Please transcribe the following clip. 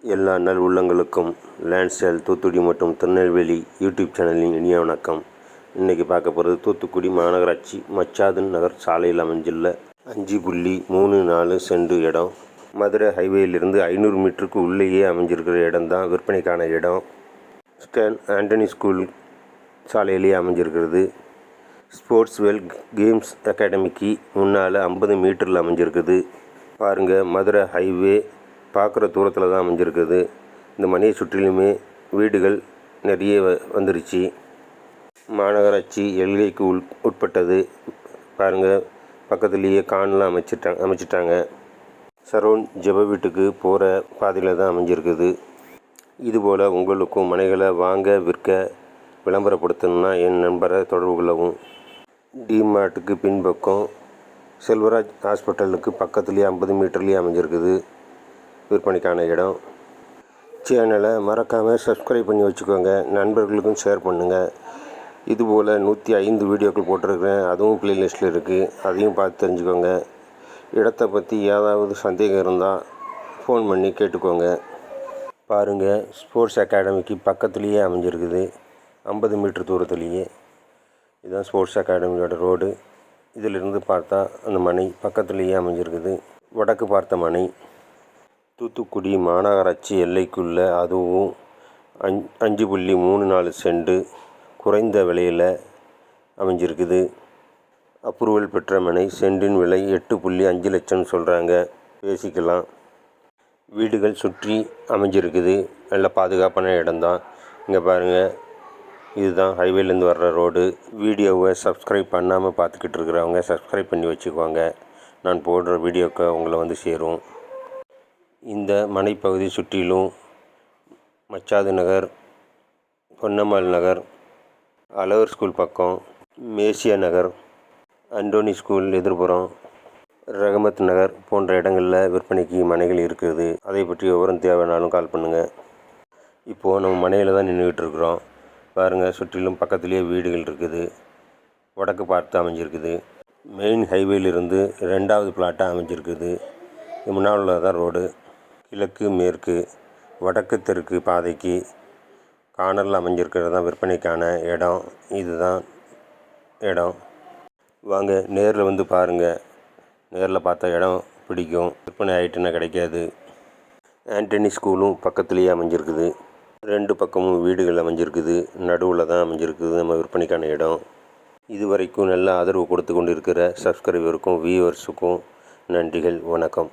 எல்லா நல் உள்ளங்களுக்கும் லேண்ட் சேல் தூத்துக்குடி மற்றும் திருநெல்வேலி யூடியூப் சேனலின் இனிய வணக்கம். இன்றைக்கி பார்க்க போகிறது தூத்துக்குடி மாநகராட்சி மச்சாதன் நகர் சாலையில் அமைஞ்சுள்ள 5.34 சென்ட் இடம். மதுரை ஹைவேயிலிருந்து 500 மீட்டருக்கு உள்ளேயே அமைஞ்சிருக்கிற இடம் தான் விற்பனைக்கான இடம். ஸ்டேன் ஆண்டனி ஸ்கூல் சாலையிலேயே அமைஞ்சிருக்கிறது. ஸ்போர்ட்ஸ் வெல் கேம்ஸ் அகாடமிக்கு முன்னால் 50 மீட்டரில் அமைஞ்சிருக்குது. பாருங்கள், மதுரை ஹைவே பார்க்குற தூரத்தில் தான் அமைஞ்சிருக்குது. இந்த மனையை சுற்றிலுமே வீடுகள் நிறைய வந்துருச்சு. மாநகராட்சி எல்லைக்கு உட்பட்டது. பாருங்கள், பக்கத்துலேயே கான்லாம் அமைச்சிட்டாங்க. சரௌண்ட் ஜெப வீட்டுக்கு போகிற பாதையில் தான் அமைஞ்சிருக்குது. இதுபோல் உங்களுக்கும் மனைகளை வாங்க விற்க விளம்பரப்படுத்தணுன்னா என் நண்பரை தொடர்பு கொள்ளவும். டிமார்ட்டுக்கு பின்பக்கம் செல்வராஜ் ஹாஸ்பிட்டலுக்கு பக்கத்துலேயே 50 மீட்டர்லேயே அமைஞ்சிருக்குது விற்பனைக்கான இடம். சேனலை மறக்காமல் சப்ஸ்கிரைப் பண்ணி வச்சுக்கோங்க. நண்பர்களுக்கும் ஷேர் பண்ணுங்கள். இதுபோல் 105 வீடியோக்கள் போட்டிருக்கிறேன். அதுவும் ப்ளேலிஸ்ட்டில் இருக்குது. அதையும் பார்த்து தெரிஞ்சுக்கோங்க. இடத்தை பற்றி ஏதாவது சந்தேகம் இருந்தால் ஃபோன் பண்ணி கேட்டுக்கோங்க. பாருங்கள், ஸ்போர்ட்ஸ் அகாடமிக்கு பக்கத்துலேயே அமைஞ்சிருக்குது. 50 மீட்டர் தூரத்துலேயே. இதுதான் ஸ்போர்ட்ஸ் அகாடமியோட ரோடு. இதிலிருந்து பார்த்தா அந்த மனை பக்கத்துலேயே அமைஞ்சிருக்குது. வடக்கு பார்த்த மனை. தூத்துக்குடி மாநகராட்சி எல்லைக்குள்ளே, அதுவும் 5.34 சென்ட் குறைந்த விலையில் அமைஞ்சிருக்குது. அப்ரூவல் பெற்ற மனை. சென்டின் விலை 8.5 லட்சம் சொல்கிறாங்க. பேசிக்கலாம். வீடுகள் சுற்றி அமைஞ்சிருக்குது. நல்ல பாதுகாப்பான இடம்தான். இங்கே பாருங்கள், இதுதான் ஹைவேலேருந்து வர்ற ரோடு. வீடியோவை சப்ஸ்கிரைப் பண்ணாமல் பார்த்துக்கிட்டு இருக்கிறவங்க சப்ஸ்கிரைப் பண்ணி வச்சுக்குவாங்க. நான் போடுற வீடியோக்கு உங்களை வந்து சேரும். இந்த மனைப்பகுதி சுற்றிலும் மச்சாது நகர், பொன்னம்மாள் நகர், அழகர் ஸ்கூல் பக்கம், மேசியா நகர், அண்டோனி ஸ்கூல் எதிர்ப்புறம், ரஹமத் நகர் போன்ற இடங்களில் விற்பனைக்கு மனைகள் இருக்குது. அதை பற்றி விவரம் தேவைனாலும் கால் பண்ணுங்கள். இப்போது நம்ம மனையில் தான் நின்றுக்கிட்டு இருக்கிறோம். பாருங்கள், சுற்றிலும் பக்கத்துலேயே வீடுகள் இருக்குது. வடக்கு பார்த்து அமைஞ்சிருக்குது. மெயின் ஹைவேலிருந்து 2வது பிளாட்டாக அமைஞ்சிருக்குது. இது முன்னால் உள்ளதான் ரோடு. கிழக்கு மேற்கு வடக்கு தெற்கு பாதைக்கு கார்னரில் அமைஞ்சிருக்கிறது தான் விற்பனைக்கான இடம். இதுதான் இடம். வாங்க, நேரில் வந்து பாருங்கள். நேரில் பார்த்த இடம் பிடிக்கும். விற்பனை ஆகிட்டுன்னா கிடைக்காது. ஆண்டனி ஸ்கூலும் பக்கத்துலேயே அமைஞ்சிருக்குது. 2 பக்கமும் வீடுகள் அமைஞ்சிருக்குது. நடுவில் தான் அமைஞ்சிருக்குது நம்ம விற்பனைக்கான இடம். இதுவரைக்கும் நல்ல ஆதரவு கொடுத்து கொண்டு இருக்கிற சப்ஸ்கிரைபருக்கும் வியூவர்ஸுக்கும் நன்றிகள். வணக்கம்.